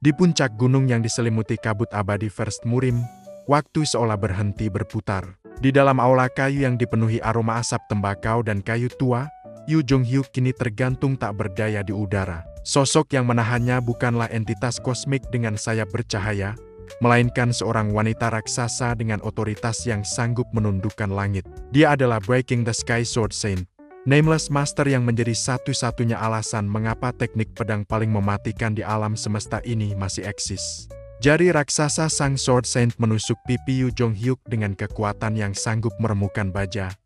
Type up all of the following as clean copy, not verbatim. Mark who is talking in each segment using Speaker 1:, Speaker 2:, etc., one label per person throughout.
Speaker 1: Di puncak gunung yang diselimuti kabut abadi First Murim, waktu seolah berhenti berputar. Di dalam aula kayu yang dipenuhi aroma asap tembakau dan kayu tua, Yu Jong-hyuk kini tergantung tak berdaya di udara. Sosok yang menahannya bukanlah entitas kosmik dengan sayap bercahaya, melainkan seorang wanita raksasa dengan otoritas yang sanggup menundukkan langit. Dia adalah Breaking the Sky Sword Saint, Nameless Master yang menjadi satu-satunya alasan mengapa teknik pedang paling mematikan di alam semesta ini masih eksis. Jari raksasa sang Sword Saint menusuk pipi Yu Jong-hyuk dengan kekuatan yang sanggup meremukkan baja.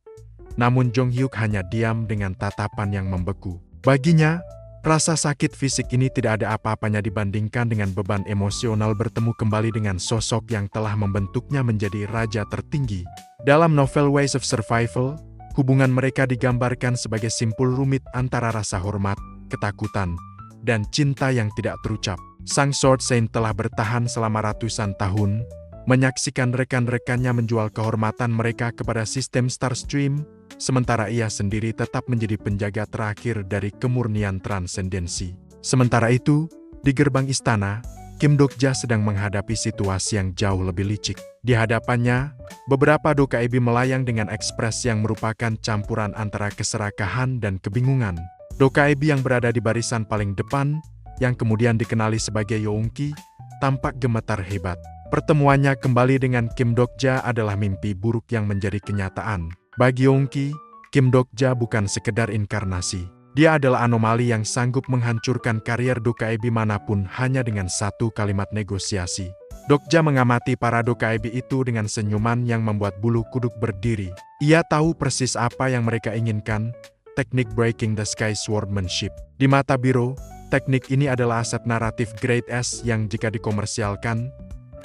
Speaker 1: Namun Jong-hyuk hanya diam dengan tatapan yang membeku. Baginya, rasa sakit fisik ini tidak ada apa-apanya dibandingkan dengan beban emosional bertemu kembali dengan sosok yang telah membentuknya menjadi raja tertinggi. Dalam novel Ways of Survival, hubungan mereka digambarkan sebagai simpul rumit antara rasa hormat, ketakutan, dan cinta yang tidak terucap. Sang Sword Saint telah bertahan selama ratusan tahun, menyaksikan rekan-rekannya menjual kehormatan mereka kepada sistem Starstream, sementara ia sendiri tetap menjadi penjaga terakhir dari kemurnian transendensi. Sementara itu, di gerbang istana, Kim Dok-ja sedang menghadapi situasi yang jauh lebih licik. Di hadapannya, beberapa dokaebi melayang dengan ekspresi yang merupakan campuran antara keserakahan dan kebingungan. Dokaebi yang berada di barisan paling depan, yang kemudian dikenali sebagai Youngki, tampak gemetar hebat. Pertemuannya kembali dengan Kim Dok-ja adalah mimpi buruk yang menjadi kenyataan. Bagi Youngki, Kim Dok-ja bukan sekedar inkarnasi. Dia adalah anomali yang sanggup menghancurkan karier dokaebi manapun hanya dengan satu kalimat negosiasi. Dok-ja mengamati para dokaebi itu dengan senyuman yang membuat bulu kuduk berdiri. Ia tahu persis apa yang mereka inginkan, teknik Breaking the Sky Swordmanship. Di mata Biro, teknik ini adalah aset naratif Grade S yang jika dikomersialkan,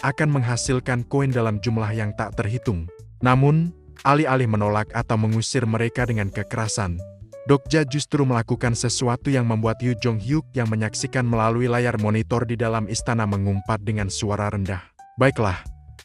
Speaker 1: akan menghasilkan koin dalam jumlah yang tak terhitung. Namun, alih-alih menolak atau mengusir mereka dengan kekerasan, Dok-ja justru melakukan sesuatu yang membuat Yu Jong-hyuk yang menyaksikan melalui layar monitor di dalam istana mengumpat dengan suara rendah. Baiklah,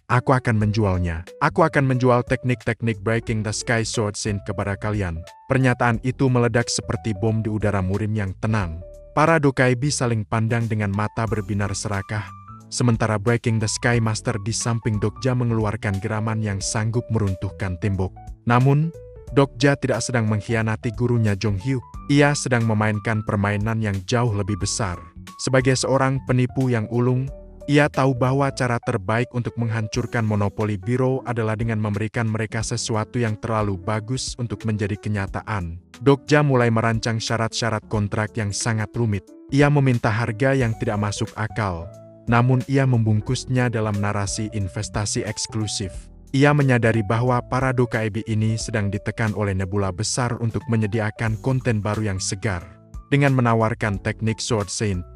Speaker 1: aku akan menjualnya. Aku akan menjual teknik-teknik Breaking the Sky Sword Saint kepada kalian. Pernyataan itu meledak seperti bom di udara Murim yang tenang. Para dokaebi saling pandang dengan mata berbinar serakah, sementara Breaking the Sky Master di samping Dok-ja mengeluarkan geraman yang sanggup meruntuhkan tembok. Namun, Dok-ja tidak sedang mengkhianati gurunya Jong-hyuk. Ia sedang memainkan permainan yang jauh lebih besar. Sebagai seorang penipu yang ulung, ia tahu bahwa cara terbaik untuk menghancurkan monopoli Biro adalah dengan memberikan mereka sesuatu yang terlalu bagus untuk menjadi kenyataan. Dok-ja mulai merancang syarat-syarat kontrak yang sangat rumit. Ia meminta harga yang tidak masuk akal, namun ia membungkusnya dalam narasi investasi eksklusif. Ia menyadari bahwa para dokaebi ini sedang ditekan oleh nebula besar untuk menyediakan konten baru yang segar. Dengan menawarkan teknik Sword Saint,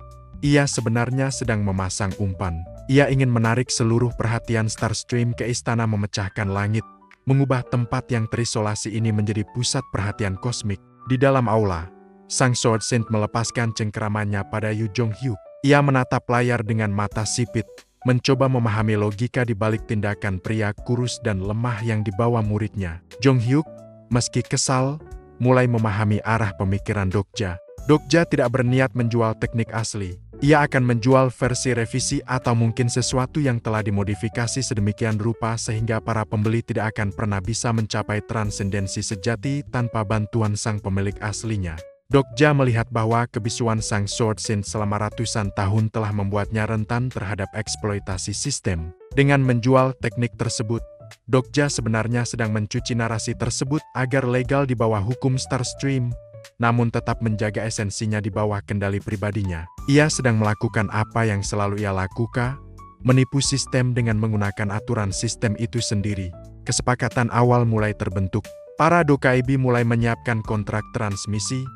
Speaker 1: ia sebenarnya sedang memasang umpan. Ia ingin menarik seluruh perhatian Starstream ke istana memecahkan langit, mengubah tempat yang terisolasi ini menjadi pusat perhatian kosmik. Di dalam aula, sang Sword Saint melepaskan cengkeramannya pada Yu Jong-hyuk. Ia menatap layar dengan mata sipit, mencoba memahami logika di balik tindakan pria kurus dan lemah yang dibawa muridnya. Jong-hyuk, meski kesal, mulai memahami arah pemikiran Dok-ja. Dok-ja tidak berniat menjual teknik asli. Ia akan menjual versi revisi atau mungkin sesuatu yang telah dimodifikasi sedemikian rupa sehingga para pembeli tidak akan pernah bisa mencapai transendensi sejati tanpa bantuan sang pemilik aslinya. Dok-ja melihat bahwa kebisuan sang Sword Saint selama ratusan tahun telah membuatnya rentan terhadap eksploitasi sistem. Dengan menjual teknik tersebut, Dok-ja sebenarnya sedang mencuci narasi tersebut agar legal di bawah hukum Starstream, namun tetap menjaga esensinya di bawah kendali pribadinya. Ia sedang melakukan apa yang selalu ia lakukan, menipu sistem dengan menggunakan aturan sistem itu sendiri. Kesepakatan awal mulai terbentuk. Para dokaebi mulai menyiapkan kontrak transmisi,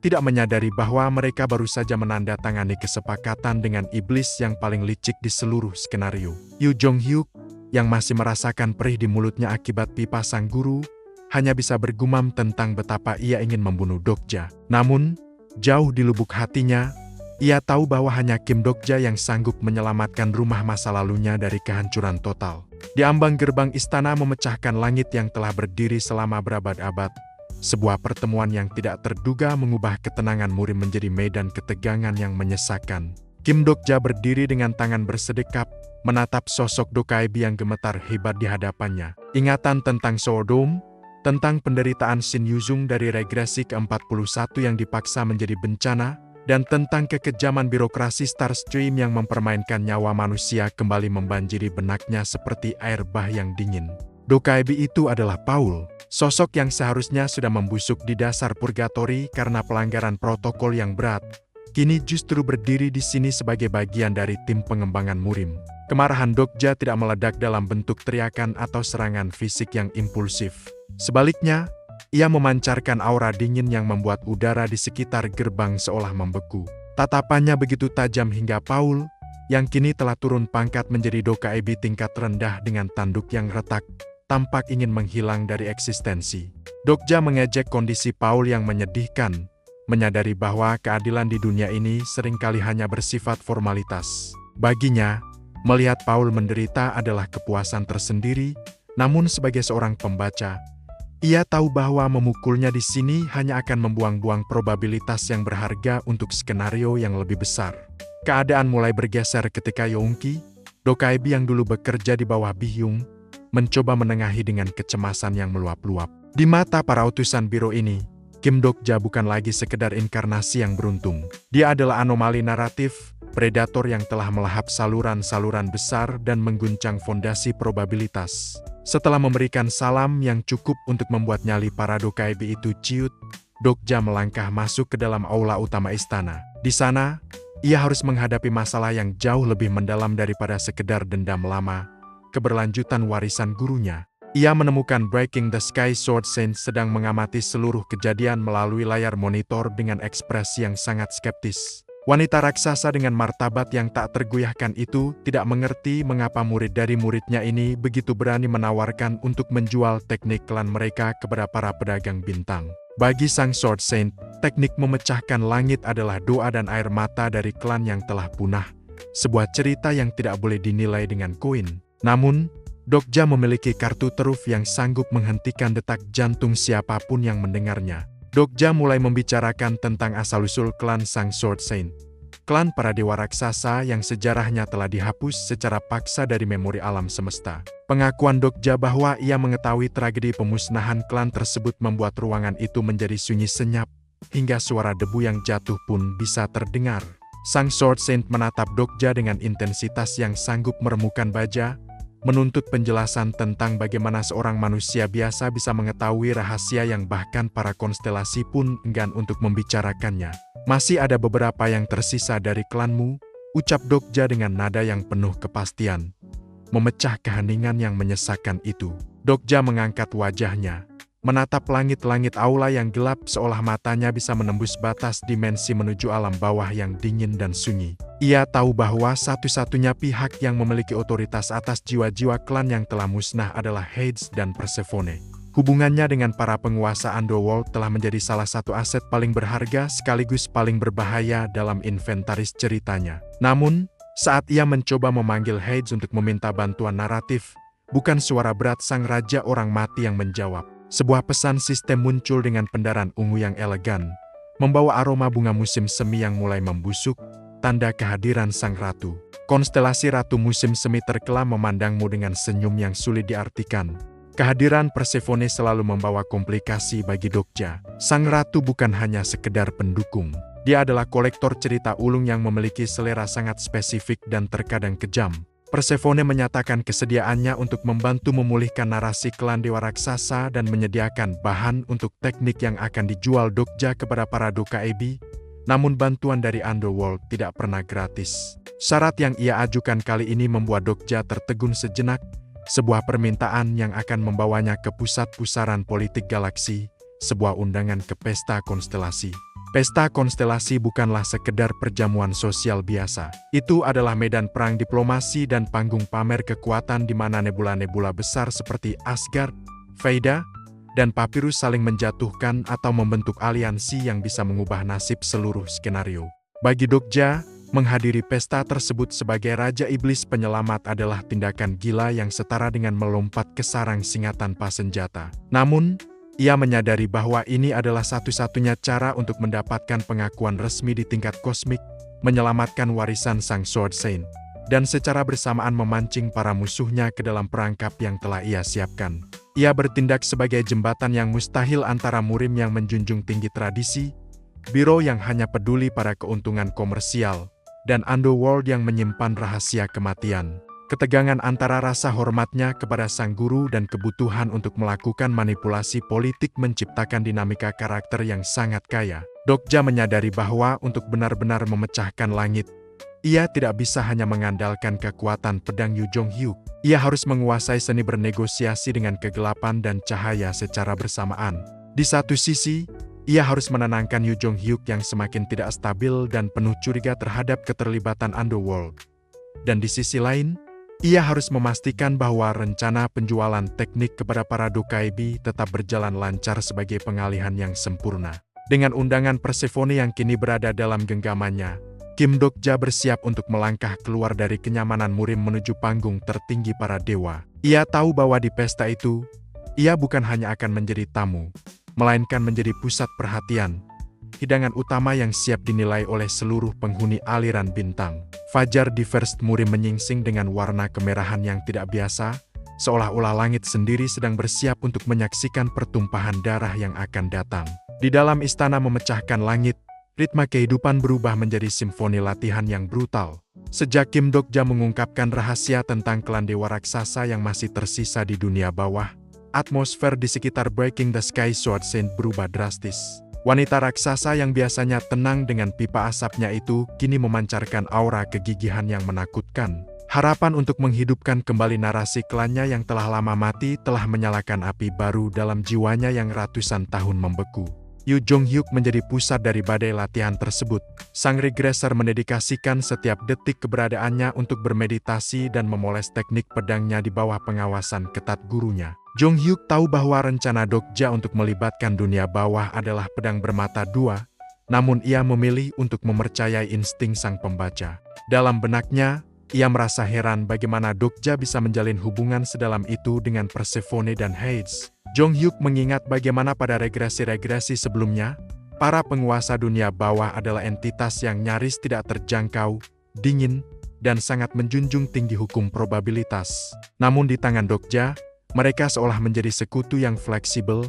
Speaker 1: tidak menyadari bahwa mereka baru saja menandatangani kesepakatan dengan iblis yang paling licik di seluruh skenario. Yu Jong-hyuk, yang masih merasakan perih di mulutnya akibat pipa sang guru, hanya bisa bergumam tentang betapa ia ingin membunuh Dok-ja. Namun, jauh di lubuk hatinya, ia tahu bahwa hanya Kim Dok-ja yang sanggup menyelamatkan rumah masa lalunya dari kehancuran total. Di ambang gerbang istana memecahkan langit yang telah berdiri selama berabad-abad, sebuah pertemuan yang tidak terduga mengubah ketenangan Murim menjadi medan ketegangan yang menyesakkan. Kim Dokja berdiri dengan tangan bersedekap, menatap sosok Dokaebi yang gemetar hebat di hadapannya. Ingatan tentang Sodom, tentang penderitaan Shin Yuzung dari regresi ke-41 yang dipaksa menjadi bencana, dan tentang kekejaman birokrasi Starstream yang mempermainkan nyawa manusia kembali membanjiri benaknya seperti air bah yang dingin. Dokaebi itu adalah Paul, sosok yang seharusnya sudah membusuk di dasar purgatori karena pelanggaran protokol yang berat. Kini justru berdiri di sini sebagai bagian dari tim pengembangan Murim. Kemarahan Dokja tidak meledak dalam bentuk teriakan atau serangan fisik yang impulsif. Sebaliknya, ia memancarkan aura dingin yang membuat udara di sekitar gerbang seolah membeku. Tatapannya begitu tajam hingga Paul, yang kini telah turun pangkat menjadi Dokaebi tingkat rendah dengan tanduk yang retak, tampak ingin menghilang dari eksistensi. Dokja mengejek kondisi Paul yang menyedihkan, menyadari bahwa keadilan di dunia ini seringkali hanya bersifat formalitas. Baginya, melihat Paul menderita adalah kepuasan tersendiri, namun sebagai seorang pembaca, ia tahu bahwa memukulnya di sini hanya akan membuang-buang probabilitas yang berharga untuk skenario yang lebih besar. Keadaan mulai bergeser ketika Yongki, Dokaebi yang dulu bekerja di bawah Bihyung, mencoba menengahi dengan kecemasan yang meluap-luap. Di mata para utusan biro ini, Kim Dokja bukan lagi sekedar inkarnasi yang beruntung. Dia adalah anomali naratif, predator yang telah melahap saluran-saluran besar dan mengguncang fondasi probabilitas. Setelah memberikan salam yang cukup untuk membuat nyali para Dokaebi itu ciut, Dokja melangkah masuk ke dalam aula utama istana. Di sana, ia harus menghadapi masalah yang jauh lebih mendalam daripada sekedar dendam lama, keberlanjutan warisan gurunya. Ia menemukan Breaking the Sky Sword Saint sedang mengamati seluruh kejadian melalui layar monitor dengan ekspresi yang sangat skeptis. Wanita raksasa dengan martabat yang tak tergoyahkan itu tidak mengerti mengapa murid dari muridnya ini begitu berani menawarkan untuk menjual teknik klan mereka kepada para pedagang bintang. Bagi sang Sword Saint, teknik memecahkan langit adalah doa dan air mata dari klan yang telah punah. Sebuah cerita yang tidak boleh dinilai dengan koin. Namun, Dokja memiliki kartu truf yang sanggup menghentikan detak jantung siapapun yang mendengarnya. Dokja mulai membicarakan tentang asal-usul klan Sang Sword Saint. Klan para dewa raksasa yang sejarahnya telah dihapus secara paksa dari memori alam semesta. Pengakuan Dokja bahwa ia mengetahui tragedi pemusnahan klan tersebut membuat ruangan itu menjadi sunyi senyap, hingga suara debu yang jatuh pun bisa terdengar. Sang Sword Saint menatap Dokja dengan intensitas yang sanggup meremukan baja, menuntut penjelasan tentang bagaimana seorang manusia biasa bisa mengetahui rahasia yang bahkan para konstelasi pun enggan untuk membicarakannya. Masih ada beberapa yang tersisa dari klanmu, ucap Dokja dengan nada yang penuh kepastian, memecah keheningan yang menyesakkan itu. Dokja mengangkat wajahnya, menatap langit-langit aula yang gelap seolah matanya bisa menembus batas dimensi menuju alam bawah yang dingin dan sunyi. Ia tahu bahwa satu-satunya pihak yang memiliki otoritas atas jiwa-jiwa klan yang telah musnah adalah Hades dan Persephone. Hubungannya dengan para penguasa Underworld telah menjadi salah satu aset paling berharga sekaligus paling berbahaya dalam inventaris ceritanya. Namun, saat ia mencoba memanggil Hades untuk meminta bantuan naratif, bukan suara berat sang raja orang mati yang menjawab. Sebuah pesan sistem muncul dengan pendaran ungu yang elegan, membawa aroma bunga musim semi yang mulai membusuk, tanda kehadiran sang ratu. Konstelasi ratu musim semi terkelam memandangmu dengan senyum yang sulit diartikan. Kehadiran Persephone selalu membawa komplikasi bagi Dokja. Sang ratu bukan hanya sekedar pendukung. Dia adalah kolektor cerita ulung yang memiliki selera sangat spesifik dan terkadang kejam. Persephone menyatakan kesediaannya untuk membantu memulihkan narasi klan dewa raksasa dan menyediakan bahan untuk teknik yang akan dijual Dokja kepada para Dokaebi. Namun bantuan dari Underworld tidak pernah gratis. Syarat yang ia ajukan kali ini membuat Dokja tertegun sejenak, sebuah permintaan yang akan membawanya ke pusat pusaran politik galaksi, sebuah undangan ke pesta konstelasi. Pesta konstelasi bukanlah sekedar perjamuan sosial biasa. Itu adalah medan perang diplomasi dan panggung pamer kekuatan di mana nebula-nebula besar seperti Asgard, Veda, dan Papyrus saling menjatuhkan atau membentuk aliansi yang bisa mengubah nasib seluruh skenario. Bagi Dokja, menghadiri pesta tersebut sebagai Raja Iblis Penyelamat adalah tindakan gila yang setara dengan melompat ke sarang singa tanpa senjata. Namun, Ia menyadari bahwa ini adalah satu-satunya cara untuk mendapatkan pengakuan resmi di tingkat kosmik, menyelamatkan warisan Sang Sword Saint, dan secara bersamaan memancing para musuhnya ke dalam perangkap yang telah ia siapkan. Ia bertindak sebagai jembatan yang mustahil antara murim yang menjunjung tinggi tradisi, biro yang hanya peduli pada keuntungan komersial, dan underworld yang menyimpan rahasia kematian. Ketegangan antara rasa hormatnya kepada sang guru dan kebutuhan untuk melakukan manipulasi politik menciptakan dinamika karakter yang sangat kaya. Dokja menyadari bahwa untuk benar-benar memecahkan langit, ia tidak bisa hanya mengandalkan kekuatan pedang Yu Jong-hyuk. Ia harus menguasai seni bernegosiasi dengan kegelapan dan cahaya secara bersamaan. Di satu sisi, ia harus menenangkan Yu Jong-hyuk yang semakin tidak stabil dan penuh curiga terhadap keterlibatan underworld. Dan di sisi lain, ia harus memastikan bahwa rencana penjualan teknik kepada para Dokaibi tetap berjalan lancar sebagai pengalihan yang sempurna. Dengan undangan Persephone yang kini berada dalam genggamannya, Kim Dokja bersiap untuk melangkah keluar dari kenyamanan murim menuju panggung tertinggi para dewa. Ia tahu bahwa di pesta itu, ia bukan hanya akan menjadi tamu, melainkan menjadi pusat perhatian, hidangan utama yang siap dinilai oleh seluruh penghuni aliran bintang. Fajar di First Murim menyingsing dengan warna kemerahan yang tidak biasa, seolah-olah langit sendiri sedang bersiap untuk menyaksikan pertumpahan darah yang akan datang. Di dalam istana memecahkan langit, ritme kehidupan berubah menjadi simfoni latihan yang brutal. Sejak Kim Dokja mengungkapkan rahasia tentang klan dewa raksasa yang masih tersisa di dunia bawah, atmosfer di sekitar Breaking the Sky Sword Saint berubah drastis. Wanita raksasa yang biasanya tenang dengan pipa asapnya itu kini memancarkan aura kegigihan yang menakutkan. Harapan untuk menghidupkan kembali narasi klannya yang telah lama mati telah menyalakan api baru dalam jiwanya yang ratusan tahun membeku. Yu Jong-hyuk menjadi pusat dari badai latihan tersebut. Sang regresser mendedikasikan setiap detik keberadaannya untuk bermeditasi dan memoles teknik pedangnya di bawah pengawasan ketat gurunya. Jong-hyuk tahu bahwa rencana Dokja untuk melibatkan dunia bawah adalah pedang bermata dua, namun ia memilih untuk mempercayai insting sang pembaca. Dalam benaknya, ia merasa heran bagaimana Dokja bisa menjalin hubungan sedalam itu dengan Persephone dan Hades. Jong-hyuk mengingat bagaimana pada regresi-regresi sebelumnya, para penguasa dunia bawah adalah entitas yang nyaris tidak terjangkau, dingin, dan sangat menjunjung tinggi hukum probabilitas. Namun di tangan Dokja, mereka seolah menjadi sekutu yang fleksibel,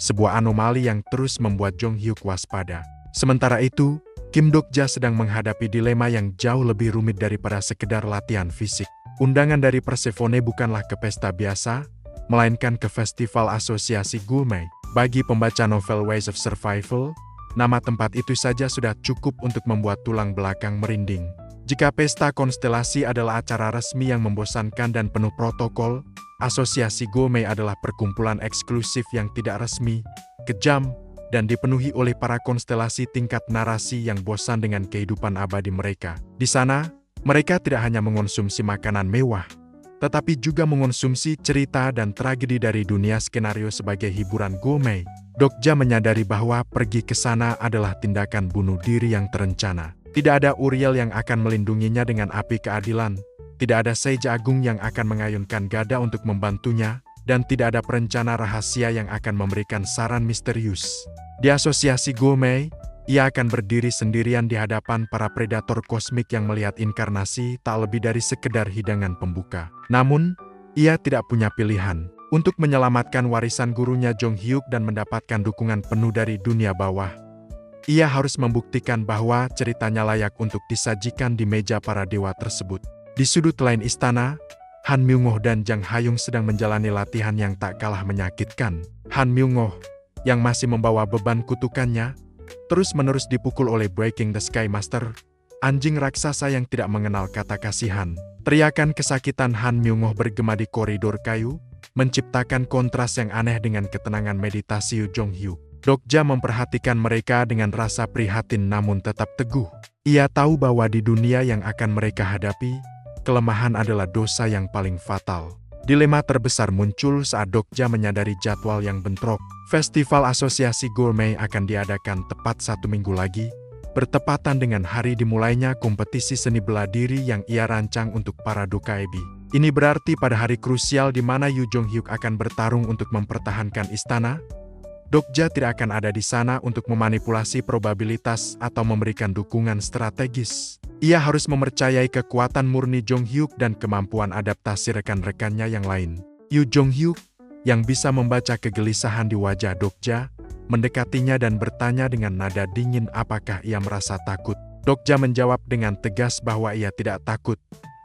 Speaker 1: sebuah anomali yang terus membuat Jong-hyuk waspada. Sementara itu, Kim Dokja sedang menghadapi dilema yang jauh lebih rumit daripada sekedar latihan fisik. Undangan dari Persephone bukanlah ke pesta biasa, melainkan ke festival asosiasi Gulmei. Bagi pembaca novel Ways of Survival, nama tempat itu saja sudah cukup untuk membuat tulang belakang merinding. Jika pesta konstelasi adalah acara resmi yang membosankan dan penuh protokol, Asosiasi Gulmei adalah perkumpulan eksklusif yang tidak resmi, kejam, dan dipenuhi oleh para konstelasi tingkat narasi yang bosan dengan kehidupan abadi mereka. Di sana, mereka tidak hanya mengonsumsi makanan mewah, tetapi juga mengonsumsi cerita dan tragedi dari dunia skenario sebagai hiburan Gulmei. Dokja menyadari bahwa pergi ke sana adalah tindakan bunuh diri yang terencana. Tidak ada Uriel yang akan melindunginya dengan api keadilan. Tidak ada Seja Agung yang akan mengayunkan gada untuk membantunya, dan tidak ada perencana rahasia yang akan memberikan saran misterius. Di asosiasi Gulmei, ia akan berdiri sendirian di hadapan para predator kosmik yang melihat inkarnasi tak lebih dari sekedar hidangan pembuka. Namun, ia tidak punya pilihan. Untuk menyelamatkan warisan gurunya Jong-hyuk dan mendapatkan dukungan penuh dari dunia bawah, ia harus membuktikan bahwa ceritanya layak untuk disajikan di meja para dewa tersebut. Di sudut lain istana, Han Myung-oh dan Jang Ha-young sedang menjalani latihan yang tak kalah menyakitkan. Han Myung-oh, yang masih membawa beban kutukannya, terus-menerus dipukul oleh Breaking the Sky Master, anjing raksasa yang tidak mengenal kata kasihan. Teriakan kesakitan Han Myung-oh bergema di koridor kayu, menciptakan kontras yang aneh dengan ketenangan meditasi Yu Jong-hyuk. Dokja memperhatikan mereka dengan rasa prihatin namun tetap teguh. Ia tahu bahwa di dunia yang akan mereka hadapi, kelemahan adalah dosa yang paling fatal. Dilema terbesar muncul saat Dokja menyadari jadwal yang bentrok. Festival Asosiasi Gulmei akan diadakan tepat 1 minggu lagi, bertepatan dengan hari dimulainya kompetisi seni bela diri yang ia rancang untuk para Dokaibi. Ini berarti pada hari krusial di mana Yu Jong-hyuk akan bertarung untuk mempertahankan istana, Dokja tidak akan ada di sana untuk memanipulasi probabilitas atau memberikan dukungan strategis. Ia harus mempercayai kekuatan murni Jong Hyuk dan kemampuan adaptasi rekan-rekannya yang lain. Yu Jong Hyuk, yang bisa membaca kegelisahan di wajah Dokja, mendekatinya dan bertanya dengan nada dingin apakah ia merasa takut. Dokja menjawab dengan tegas bahwa ia tidak takut,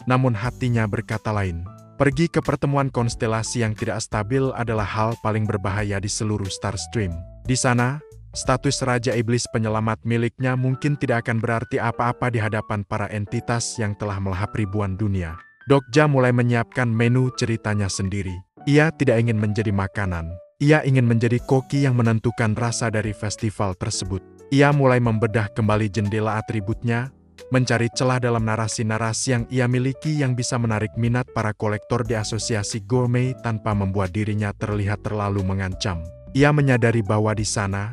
Speaker 1: namun hatinya berkata lain. Pergi ke pertemuan konstelasi yang tidak stabil adalah hal paling berbahaya di seluruh Star Stream. Di sana, status Raja Iblis penyelamat miliknya mungkin tidak akan berarti apa-apa di hadapan para entitas yang telah melahap ribuan dunia. Dokja mulai menyiapkan menu ceritanya sendiri. Ia tidak ingin menjadi makanan. Ia ingin menjadi koki yang menentukan rasa dari festival tersebut. Ia mulai membedah kembali jendela atributnya, mencari celah dalam narasi-narasi yang ia miliki yang bisa menarik minat para kolektor di asosiasi gourmet tanpa membuat dirinya terlihat terlalu mengancam. Ia menyadari bahwa di sana,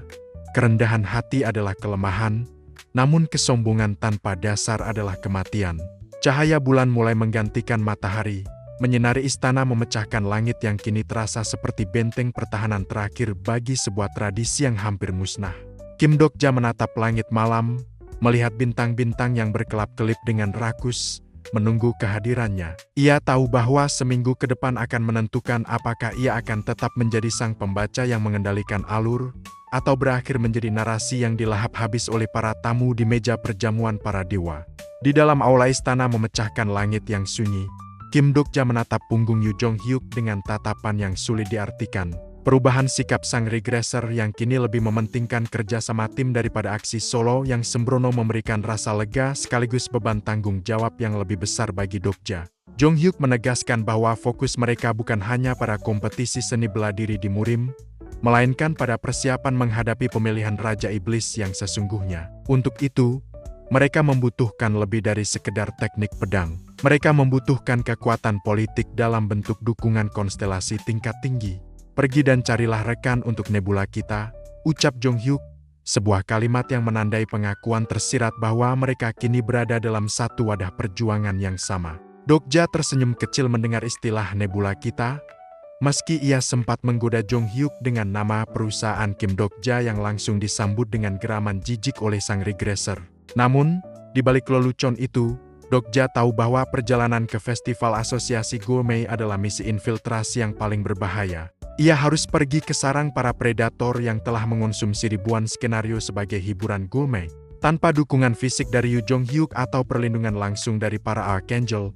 Speaker 1: kerendahan hati adalah kelemahan, namun kesombongan tanpa dasar adalah kematian. Cahaya bulan mulai menggantikan matahari, menyinari istana memecahkan langit yang kini terasa seperti benteng pertahanan terakhir bagi sebuah tradisi yang hampir musnah. Kim Dokja menatap langit malam, melihat bintang-bintang yang berkelap-kelip dengan rakus, menunggu kehadirannya. Ia tahu bahwa seminggu ke depan akan menentukan apakah ia akan tetap menjadi sang pembaca yang mengendalikan alur, atau berakhir menjadi narasi yang dilahap habis oleh para tamu di meja perjamuan para dewa. Di dalam aula istana memecahkan langit yang sunyi, Kim Dokja menatap punggung Yu Jong Hyuk dengan tatapan yang sulit diartikan. Perubahan sikap sang regresser yang kini lebih mementingkan kerja sama tim daripada aksi solo yang sembrono memberikan rasa lega sekaligus beban tanggung jawab yang lebih besar bagi Dokja. Jong Hyuk menegaskan bahwa fokus mereka bukan hanya pada kompetisi seni bela diri di Murim, melainkan pada persiapan menghadapi pemilihan Raja Iblis yang sesungguhnya. Untuk itu, mereka membutuhkan lebih dari sekedar teknik pedang. Mereka membutuhkan kekuatan politik dalam bentuk dukungan konstelasi tingkat tinggi. Pergi dan carilah rekan untuk nebula kita, ucap Jong Hyuk, sebuah kalimat yang menandai pengakuan tersirat bahwa mereka kini berada dalam satu wadah perjuangan yang sama. Dokja tersenyum kecil mendengar istilah nebula kita, meski ia sempat menggoda Jong Hyuk dengan nama perusahaan Kim Dokja yang langsung disambut dengan geraman jijik oleh sang regresser. Namun, di balik lelucon itu, Dokja tahu bahwa perjalanan ke festival asosiasi gourmet adalah misi infiltrasi yang paling berbahaya. Ia harus pergi ke sarang para predator yang telah mengonsumsi ribuan skenario sebagai hiburan gourmet. Tanpa dukungan fisik dari Yu Jong Hyuk atau perlindungan langsung dari para Archangel,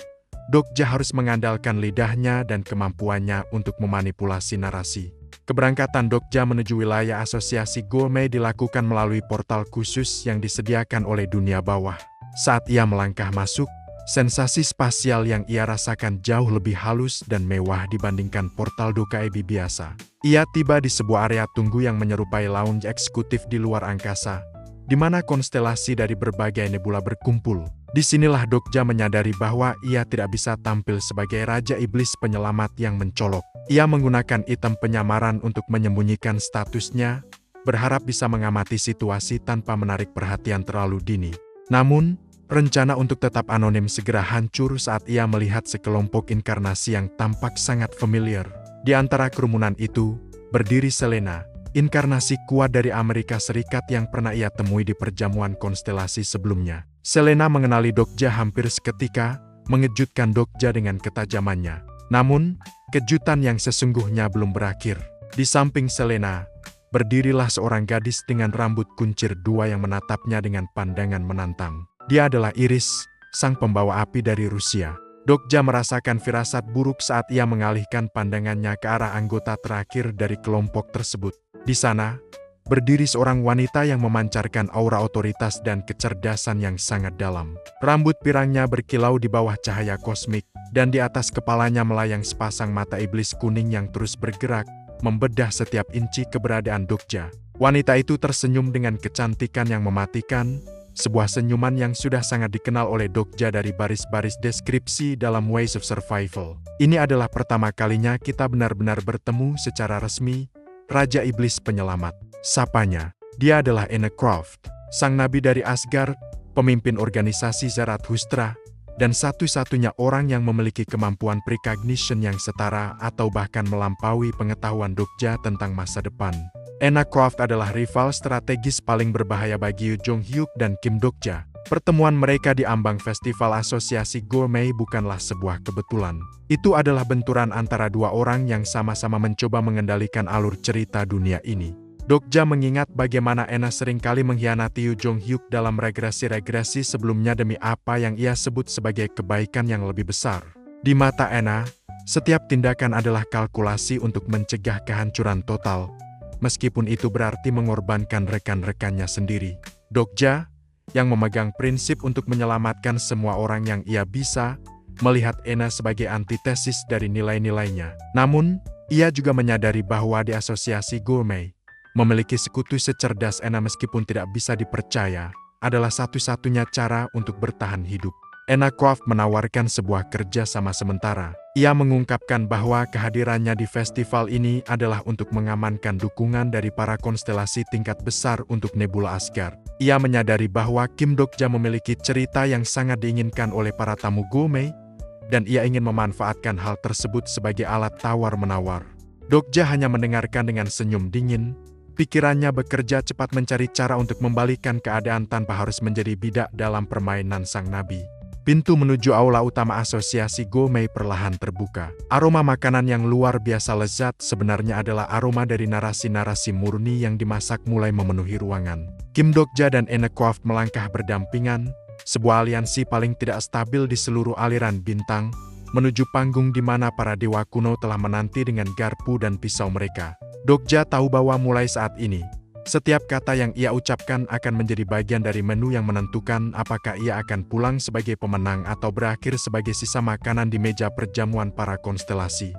Speaker 1: Dokja harus mengandalkan lidahnya dan kemampuannya untuk memanipulasi narasi. Keberangkatan Dokja menuju wilayah asosiasi gourmet dilakukan melalui portal khusus yang disediakan oleh dunia bawah. Saat ia melangkah masuk, sensasi spasial yang ia rasakan jauh lebih halus dan mewah dibandingkan portal Dokkaebi biasa. Ia tiba di sebuah area tunggu yang menyerupai lounge eksekutif di luar angkasa, di mana konstelasi dari berbagai nebula berkumpul. Disinilah Dokja menyadari bahwa ia tidak bisa tampil sebagai Raja Iblis penyelamat yang mencolok. Ia menggunakan item penyamaran untuk menyembunyikan statusnya, berharap bisa mengamati situasi tanpa menarik perhatian terlalu dini. Namun, rencana untuk tetap anonim segera hancur saat ia melihat sekelompok inkarnasi yang tampak sangat familiar. Di antara kerumunan itu, berdiri Selena, inkarnasi kuat dari Amerika Serikat yang pernah ia temui di perjamuan konstelasi sebelumnya. Selena mengenali Dokja hampir seketika, mengejutkan Dokja dengan ketajamannya. Namun, kejutan yang sesungguhnya belum berakhir. Di samping Selena, berdirilah seorang gadis dengan rambut kuncir dua yang menatapnya dengan pandangan menantang. Dia adalah Iris, sang pembawa api dari Rusia. Dokja merasakan firasat buruk saat ia mengalihkan pandangannya ke arah anggota terakhir dari kelompok tersebut. Di sana, berdiri seorang wanita yang memancarkan aura otoritas dan kecerdasan yang sangat dalam. Rambut pirangnya berkilau di bawah cahaya kosmik, dan di atas kepalanya melayang sepasang mata iblis kuning yang terus bergerak, membedah setiap inci keberadaan Dokja. Wanita itu tersenyum dengan kecantikan yang mematikan, sebuah senyuman yang sudah sangat dikenal oleh Dokja dari baris-baris deskripsi dalam Ways of Survival. Ini adalah pertama kalinya kita benar-benar bertemu secara resmi, Raja Iblis Penyelamat. Sapanya, dia adalah Anne Croft, sang nabi dari Asgard, pemimpin organisasi Zarathustra, dan satu-satunya orang yang memiliki kemampuan precognition yang setara atau bahkan melampaui pengetahuan Dokja tentang masa depan. Anna Croft adalah rival strategis paling berbahaya bagi Yoo Jong-hyuk dan Kim Dok-ja. Pertemuan mereka di ambang Festival Asosiasi Gourmet bukanlah sebuah kebetulan. Itu adalah benturan antara dua orang yang sama-sama mencoba mengendalikan alur cerita dunia ini. Dok-ja mengingat bagaimana Anna seringkali mengkhianati Yoo Jong-hyuk dalam regresi-regresi sebelumnya demi apa yang ia sebut sebagai kebaikan yang lebih besar. Di mata Anna, setiap tindakan adalah kalkulasi untuk mencegah kehancuran total, meskipun itu berarti mengorbankan rekan-rekannya sendiri. Dok-ja, yang memegang prinsip untuk menyelamatkan semua orang yang ia bisa, melihat Anna sebagai antitesis dari nilai-nilainya. Namun, ia juga menyadari bahwa di Asosiasi Gourmet, memiliki sekutu secerdas Anna meskipun tidak bisa dipercaya, adalah satu-satunya cara untuk bertahan hidup. Anna Croft menawarkan sebuah kerja sama sementara. Ia mengungkapkan bahwa kehadirannya di festival ini adalah untuk mengamankan dukungan dari para konstelasi tingkat besar untuk Nebula Asgard. Ia menyadari bahwa Kim Dok-ja memiliki cerita yang sangat diinginkan oleh para tamu Gourmet, dan ia ingin memanfaatkan hal tersebut sebagai alat tawar-menawar. Dok-ja hanya mendengarkan dengan senyum dingin. Pikirannya bekerja cepat mencari cara untuk membalikan keadaan tanpa harus menjadi bidak dalam permainan sang nabi. Pintu menuju aula utama Asosiasi Gourmet perlahan terbuka. Aroma makanan yang luar biasa lezat sebenarnya adalah aroma dari narasi-narasi murni yang dimasak mulai memenuhi ruangan. Kim Dok-ja dan Anna Croft melangkah berdampingan, sebuah aliansi paling tidak stabil di seluruh aliran bintang, menuju panggung di mana para dewa kuno telah menanti dengan garpu dan pisau mereka. Dok-ja tahu bahwa mulai saat ini, setiap kata yang ia ucapkan akan menjadi bagian dari menu yang menentukan apakah ia akan pulang sebagai pemenang atau berakhir sebagai sisa makanan di meja perjamuan para konstelasi.